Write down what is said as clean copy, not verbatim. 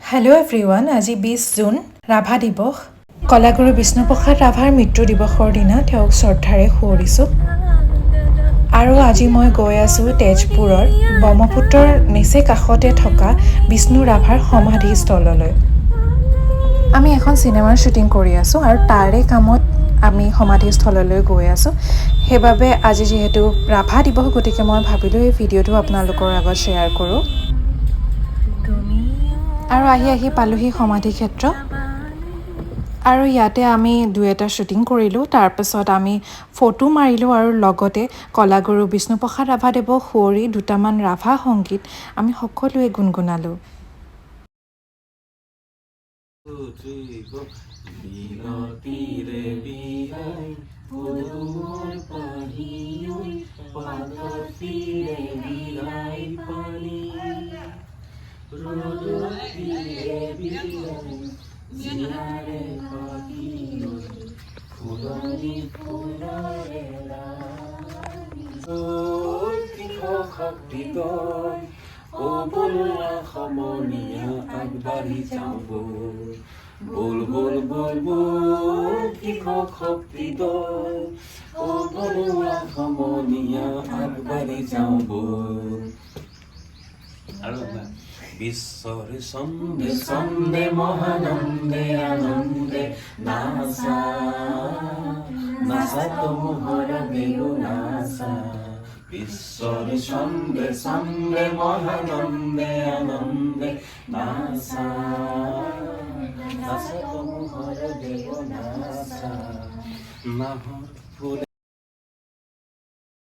Hello' everyone, আজি 20 June Rabha দিৱস। কলাগুৰু বিষ্ণুপ্ৰসাদ ৰাভাৰ মৃত্যু দিৱসৰ দিনা তেওঁক শ্ৰদ্ধাৰে সুঁৱৰিছোঁ। আৰু আজি মই গৈ আছোঁ তেজপুৰৰ ব্ৰহ্মপুত্ৰৰ নিচেই কাষতে থকা বিষ্ণু ৰাভাৰ সমাধিস্থললৈ। আমি এখন চিনেমাৰ শ্বুটিং কৰি আছোঁ আৰু তাৰে কামত আমি সমাধিস্থললৈ গৈ আছোঁ। সেইবাবে আজি যিহেতু ৰাভা দিৱস, গতিকে মই ভাবিলোঁ এই ভিডিঅ'টো আপোনালোকৰ আগত শ্বেয়াৰ কৰোঁ। আৰু আহি পালোহি সমাধি ক্ষেত্ৰ। আৰু ইয়াতে আমি এটা শ্বুটিং কৰিলোঁ। তাৰপিছত আমি ফটো মাৰিলোঁ আৰু লগতে কলাগুৰু বিষ্ণুপ্ৰসাদ ৰাভাদেৱক সুঁৱৰি দুটামান ৰাভা সংগীত আমি সকলোৱে গুণগুণালোঁ। আগবাঢ়ি যাওঁ বল বল বল বল কৃষক শক্তি দল ও বলুৱা সমনীয়া আগবাঢ়ি যাওঁ বল। আৰু বিশ্বর ছন্দে ছন্দে মহানন্দে আনন্দে নাচা নাচা তোমহর বেরু নাচা। বিশ্বর ছন্দে ছন্দে মহানন্দে আনন্দে নাচা নাচা তোমহর বেরু নাচা। নাহর